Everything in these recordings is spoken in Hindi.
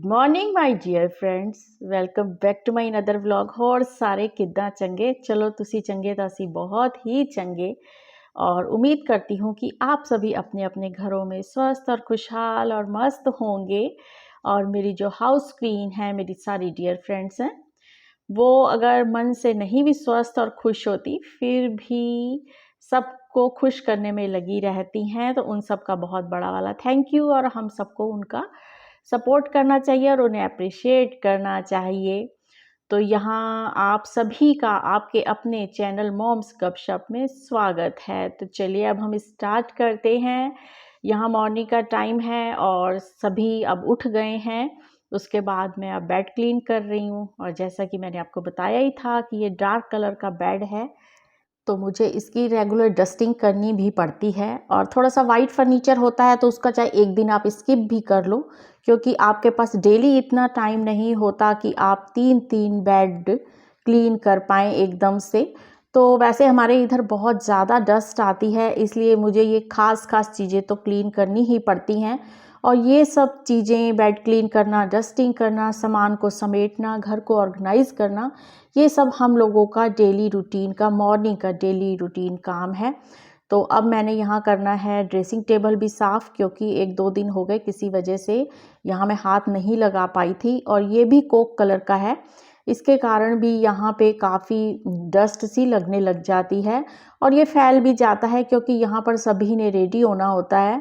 Morning my dear friends, welcome back to my another vlog. ਹੋਰ ਸਾਰੇ ਕਿੱਦਾਂ ਚੰਗੇ? चलो ਤੁਸੀਂ ਚੰਗੇ ਤਾਂ ਅਸੀਂ बहुत ही चंगे। और उम्मीद करती हूँ कि आप सभी अपने अपने घरों में स्वस्थ और खुशहाल और मस्त होंगे। और मेरी जो हाउस क्वीन है, मेरी सारी डियर फ्रेंड्स हैं, वो अगर मन से नहीं भी स्वस्थ और खुश होती फिर भी सबको खुश करने में लगी रहती हैं। तो उन सब का बहुत बड़ा वाला थैंक यू। और हम सबको उनका सपोर्ट करना चाहिए और उन्हें अप्रिशिएट करना चाहिए। तो यहाँ आप सभी का आपके अपने चैनल मॉम्स गपशप में स्वागत है। तो चलिए अब हम स्टार्ट करते हैं। यहाँ मॉर्निंग का टाइम है और सभी अब उठ गए हैं। उसके बाद मैं अब बेड क्लीन कर रही हूँ। और जैसा कि मैंने आपको बताया ही था कि ये डार्क कलर का बेड है, तो मुझे इसकी रेगुलर डस्टिंग करनी भी पड़ती है। और थोड़ा सा वाइट फर्नीचर होता है तो उसका चाहे एक दिन आप स्किप भी कर लो, क्योंकि आपके पास डेली इतना टाइम नहीं होता कि आप तीन बेड क्लीन कर पाएँ एकदम से। तो वैसे हमारे इधर बहुत ज़्यादा डस्ट आती है, इसलिए मुझे ये ख़ास चीज़ें तो क्लीन करनी ही पड़ती हैं। और ये सब चीज़ें, बेड क्लीन करना, डस्टिंग करना, सामान को समेटना, घर को ऑर्गेनाइज़ करना, ये सब हम लोगों का डेली रूटीन का, मॉर्निंग का डेली रूटीन काम है। तो अब मैंने यहाँ करना है ड्रेसिंग टेबल भी साफ़, क्योंकि 1-2 दिन हो गए किसी वजह से यहाँ मैं हाथ नहीं लगा पाई थी। और ये भी कोक कलर का है, इसके कारण भी यहाँ पे काफ़ी डस्ट सी लगने लग जाती है और ये फैल भी जाता है, क्योंकि यहाँ पर सभी ने रेडी होना होता है।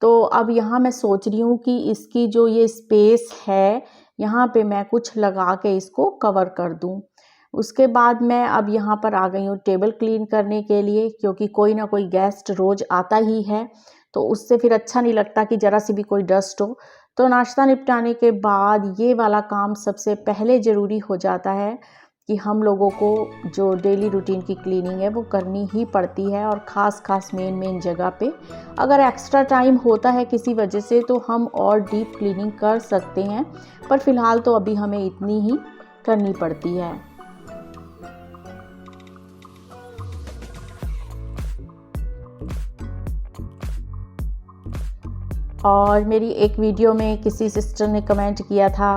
तो अब यहाँ मैं सोच रही हूँ कि इसकी जो ये स्पेस है, यहाँ पे मैं कुछ लगा के इसको कवर कर दूँ। उसके बाद मैं अब यहाँ पर आ गई हूँ टेबल क्लीन करने के लिए, क्योंकि कोई ना कोई गेस्ट रोज़ आता ही है, तो उससे फिर अच्छा नहीं लगता कि ज़रा सी भी कोई डस्ट हो। तो नाश्ता निपटाने के बाद ये वाला काम सबसे पहले ज़रूरी हो जाता है कि हम लोगों को जो डेली रूटीन की क्लीनिंग है वो करनी ही पड़ती है। और ख़ास मेन जगह पे अगर एक्स्ट्रा टाइम होता है किसी वजह से तो हम और डीप क्लीनिंग कर सकते हैं, पर फ़िलहाल तो अभी हमें इतनी ही करनी पड़ती है। और मेरी एक वीडियो में किसी सिस्टर ने कमेंट किया था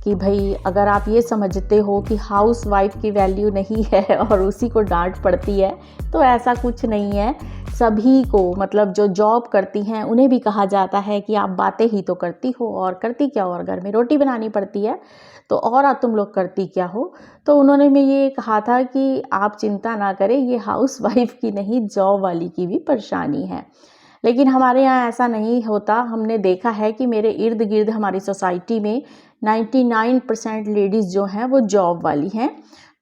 कि भाई अगर आप ये समझते हो कि हाउस वाइफ की वैल्यू नहीं है और उसी को डांट पड़ती है, तो ऐसा कुछ नहीं है। सभी को, मतलब जो जॉब करती हैं उन्हें भी कहा जाता है कि आप बातें ही तो करती हो और करती क्या हो, और घर में रोटी बनानी पड़ती है तो और तुम लोग करती क्या हो। तो उन्होंने मैं ये कहा था कि आप चिंता ना करें, ये हाउस वाइफ की नहीं, जॉब वाली की भी परेशानी है। लेकिन हमारे यहाँ ऐसा नहीं होता। हमने देखा है कि मेरे इर्द गिर्द हमारी सोसाइटी में 99% लेडीज़ जो हैं वो जॉब वाली हैं।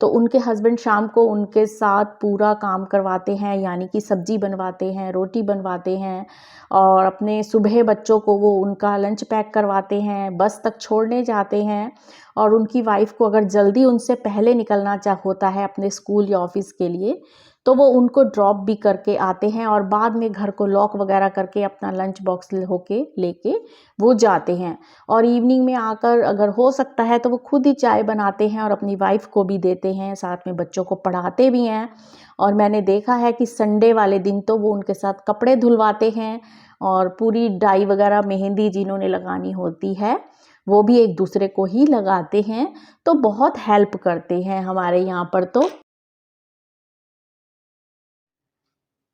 तो उनके हस्बैंड शाम को उनके साथ पूरा काम करवाते हैं, यानी कि सब्जी बनवाते हैं, रोटी बनवाते हैं, और अपने सुबह बच्चों को वो उनका लंच पैक करवाते हैं, बस तक छोड़ने जाते हैं। और उनकी वाइफ को अगर जल्दी उनसे पहले निकलना होता है अपने स्कूल या ऑफिस के लिए, तो वो उनको ड्रॉप भी करके आते हैं और बाद में घर को लॉक वगैरह करके अपना लंच बॉक्स होके लेके वो जाते हैं। और इवनिंग में आकर अगर हो सकता है तो वो खुद ही चाय बनाते हैं और अपनी वाइफ को भी देते हैं, साथ में बच्चों को पढ़ाते भी हैं। और मैंने देखा है कि संडे वाले दिन तो वो उनके साथ कपड़े धुलवाते हैं और पूरी डाई वगैरह, मेहंदी जिन्होंने लगानी होती है वो भी एक दूसरे को ही लगाते हैं। तो बहुत हेल्प करते हैं हमारे यहाँ पर।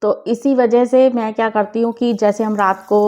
तो इसी वजह से मैं क्या करती हूँ कि जैसे हम रात को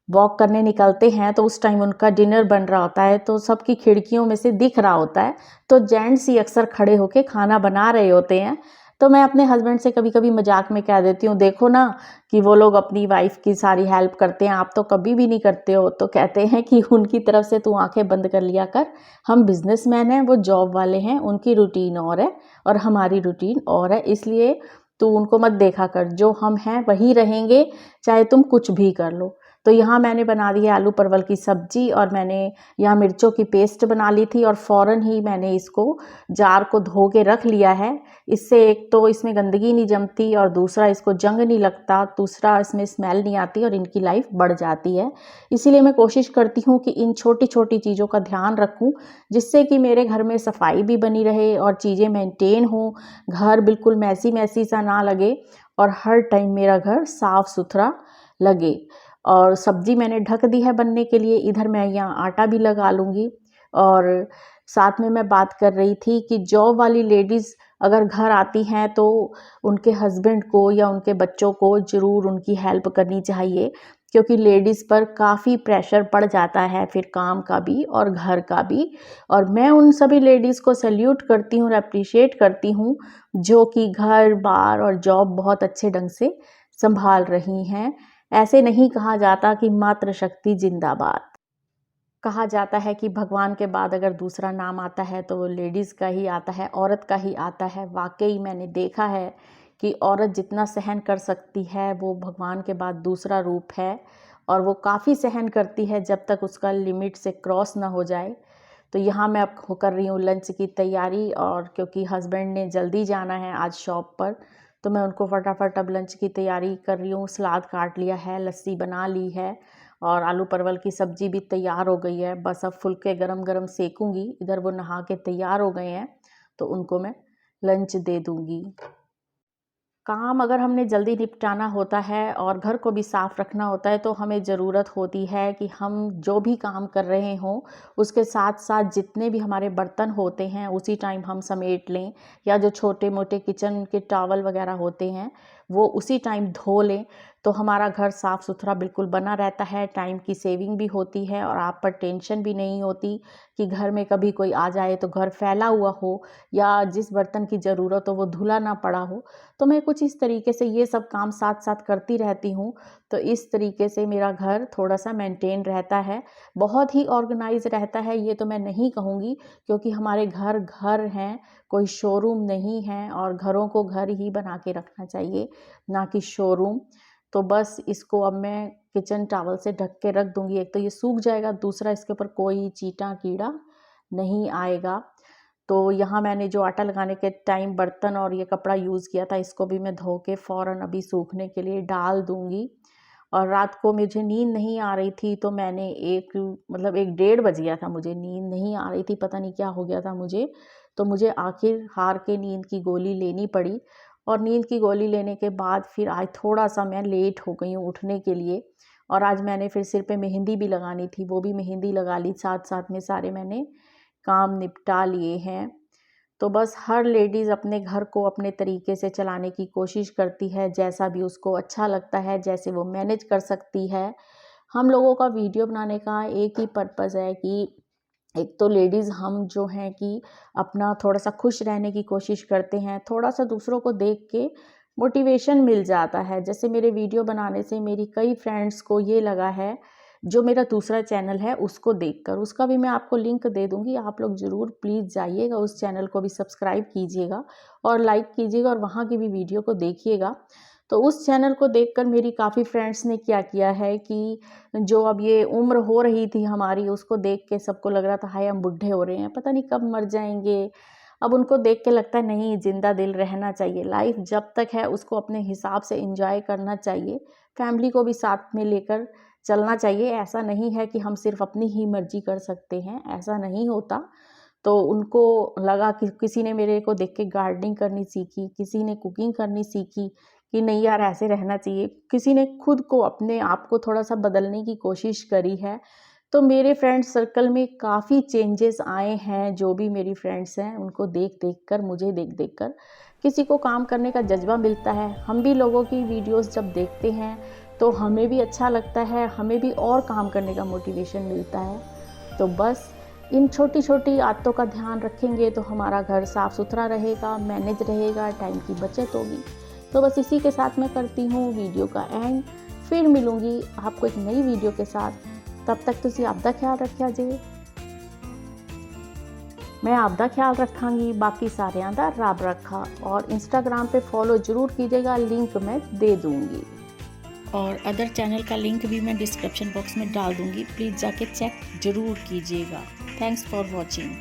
वॉक करने निकलते हैं तो उस टाइम उनका डिनर बन रहा होता है, तो सबकी खिड़कियों में से दिख रहा होता है, तो जेंट्स ही अक्सर खड़े होके खाना बना रहे होते हैं। तो मैं अपने हस्बैंड से कभी कभी मजाक में कह देती हूँ, देखो ना कि वो लोग अपनी वाइफ की सारी हेल्प करते हैं, आप तो कभी भी नहीं करते हो। तो कहते हैं कि उनकी तरफ से तू आंखें बंद कर लिया कर, हम बिजनेसमैन हैं, वो जॉब वाले हैं, उनकी रूटीन और है और हमारी रूटीन और है, इसलिए तू उनको मत देखा कर, जो हम हैं वही रहेंगे, चाहे तुम कुछ भी कर लो। तो यहाँ मैंने बना दी है आलू परवल की सब्जी, और मैंने यहाँ मिर्चों की पेस्ट बना ली थी और फ़ौरन ही मैंने इसको जार को धो के रख लिया है। इससे एक तो इसमें गंदगी नहीं जमती और दूसरा इसको जंग नहीं लगता, दूसरा इसमें स्मेल नहीं आती और इनकी लाइफ बढ़ जाती है। इसीलिए मैं कोशिश करती हूँ कि इन छोटी छोटी चीज़ों का ध्यान रखूँ, जिससे कि मेरे घर में सफाई भी बनी रहे और चीज़ें मेंटेन हों, घर बिल्कुल मैसी मैसी सा ना लगे और हर टाइम मेरा घर साफ़ सुथरा लगे। और सब्ज़ी मैंने ढक दी है बनने के लिए। इधर मैं यहाँ आटा भी लगा लूँगी। और साथ में मैं बात कर रही थी कि जॉब वाली लेडीज़ अगर घर आती हैं तो उनके हस्बैंड को या उनके बच्चों को ज़रूर उनकी हेल्प करनी चाहिए, क्योंकि लेडीज़ पर काफ़ी प्रेशर पड़ जाता है फिर काम का भी और घर का भी। और मैं उन सभी लेडीज़ को सैल्यूट करती हूँ और अप्रिशिएट करती हूँ जो कि घर बार और जॉब बहुत अच्छे ढंग से संभाल रही हैं। ऐसे नहीं कहा जाता कि मातृशक्ति जिंदाबाद। कहा जाता है कि भगवान के बाद अगर दूसरा नाम आता है तो वो लेडीज़ का ही आता है, औरत का ही आता है। वाकई मैंने देखा है कि औरत जितना सहन कर सकती है वो भगवान के बाद दूसरा रूप है, और वो काफ़ी सहन करती है जब तक उसका लिमिट से क्रॉस ना हो जाए। तो यहाँ मैं अब कर रही हूँ लंच की तैयारी, और क्योंकि हस्बैंड ने जल्दी जाना है आज शॉप पर, तो मैं उनको फटाफट अब लंच की तैयारी कर रही हूँ। सलाद काट लिया है, लस्सी बना ली है, और आलू परवल की सब्ज़ी भी तैयार हो गई है। बस अब फुलके गरम गरम सेकूँगी। इधर वो नहा के तैयार हो गए हैं तो उनको मैं लंच दे दूँगी। काम अगर हमने जल्दी निपटाना होता है और घर को भी साफ़ रखना होता है तो हमें ज़रूरत होती है कि हम जो भी काम कर रहे हों उसके साथ साथ जितने भी हमारे बर्तन होते हैं उसी टाइम हम समेट लें, या जो छोटे मोटे किचन के टॉवल वगैरह होते हैं वो उसी टाइम धो लें। तो हमारा घर साफ़ सुथरा बिल्कुल बना रहता है, टाइम की सेविंग भी होती है और आप पर टेंशन भी नहीं होती कि घर में कभी कोई आ जाए तो घर फैला हुआ हो या जिस बर्तन की ज़रूरत हो वो धुला ना पड़ा हो। तो मैं कुछ इस तरीके से ये सब काम साथ साथ करती रहती हूँ। तो इस तरीके से मेरा घर थोड़ा सा मेंटेन रहता है, बहुत ही ऑर्गेनाइज रहता है ये तो मैं नहीं कहूँगी, क्योंकि हमारे घर घर हैं, कोई शोरूम नहीं है, और घरों को घर ही बना के रखना चाहिए ना कि शोरूम। तो बस इसको अब मैं किचन टॉवल से ढक के रख दूँगी। एक तो ये सूख जाएगा, दूसरा इसके ऊपर कोई चींटा कीड़ा नहीं आएगा। तो यहाँ मैंने जो आटा लगाने के टाइम बर्तन और ये कपड़ा यूज़ किया था इसको भी मैं धो के फ़ौरन अभी सूखने के लिए डाल दूँगी। और रात को मुझे नींद नहीं आ रही थी तो मैंने 1 डेढ़ बज गया था, मुझे नींद नहीं आ रही थी, पता नहीं क्या हो गया था मुझे। तो मुझे आखिर हार के नींद की गोली लेनी पड़ी, और नींद की गोली लेने के बाद फिर आज थोड़ा-सा मैं लेट हो गई हूँ उठने के लिए। और आज मैंने फिर सिर पे मेहंदी भी लगानी थी, वो भी मेहंदी लगा ली, साथ-साथ में सारे मैंने काम निपटा लिए हैं। तो बस हर लेडीज़ अपने घर को अपने तरीके से चलाने की कोशिश करती है, जैसा भी उसको अच्छा लगता है, जैसे वो मैनेज कर सकती है। हम लोगों का वीडियो बनाने का एक ही पर्पज़ है कि एक तो लेडीज़ हम जो हैं कि अपना थोड़ा-सा खुश रहने की कोशिश करते हैं, थोड़ा-सा दूसरों को देख के मोटिवेशन मिल जाता है। जैसे मेरे वीडियो बनाने से मेरी कई फ्रेंड्स को ये लगा है, जो मेरा दूसरा चैनल है उसको देखकर, उसका भी मैं आपको लिंक दे दूँगी, आप लोग ज़रूर प्लीज़ जाइएगा, उस चैनल को भी सब्सक्राइब कीजिएगा और लाइक कीजिएगा और वहाँ की भी वीडियो को देखिएगा। तो उस चैनल को देखकर मेरी काफ़ी फ्रेंड्स ने क्या किया है कि जो अब ये उम्र हो रही थी हमारी, उसको देख के सबको लग रहा था हाय हम बूढ़े हो रहे हैं, पता नहीं कब मर जाएँगे। अब उनको देख के लगता है नहीं, ज़िंदा दिल रहना चाहिए, लाइफ जब तक है उसको अपने हिसाब से एंजॉय करना चाहिए, फैमिली को भी साथ में लेकर चलना चाहिए। ऐसा नहीं है कि हम सिर्फ अपनी ही मर्जी कर सकते हैं, ऐसा नहीं होता। तो उनको लगा कि किसी ने मेरे को देख के गार्डनिंग करनी सीखी, किसी ने कुकिंग करनी सीखी कि नहीं यार ऐसे रहना चाहिए, किसी ने खुद को अपने आप को थोड़ा-सा बदलने की कोशिश करी है। तो मेरे फ्रेंड सर्कल में काफ़ी चेंजेस आए हैं, जो भी मेरी फ्रेंड्स हैं उनको देख-देख कर, मुझे देख-देख कर किसी को काम करने का जज़्बा मिलता है। हम भी लोगों की वीडियोस जब देखते हैं तो हमें भी अच्छा लगता है, हमें भी और काम करने का मोटिवेशन मिलता है। तो बस इन छोटी-छोटी आदतों का ध्यान रखेंगे तो हमारा घर साफ़ सुथरा रहेगा, मैनेज रहेगा, टाइम की बचत होगी। तो बस इसी के साथ मैं करती हूँ वीडियो का एंड। फिर मिलूँगी आपको एक नई वीडियो के साथ। तब तक तुसी आपदा ख्याल रखिया जे, मैं आपदा ख्याल रखांगी, बाकी सारियां दा रब रखा। और इंस्टाग्राम पे फॉलो ज़रूर कीजिएगा, लिंक मैं दे दूँगी और अदर चैनल का लिंक भी मैं डिस्क्रिप्शन बॉक्स में डाल दूँगी, प्लीज़ जाके चेक ज़रूर कीजिएगा। Thanks for watching.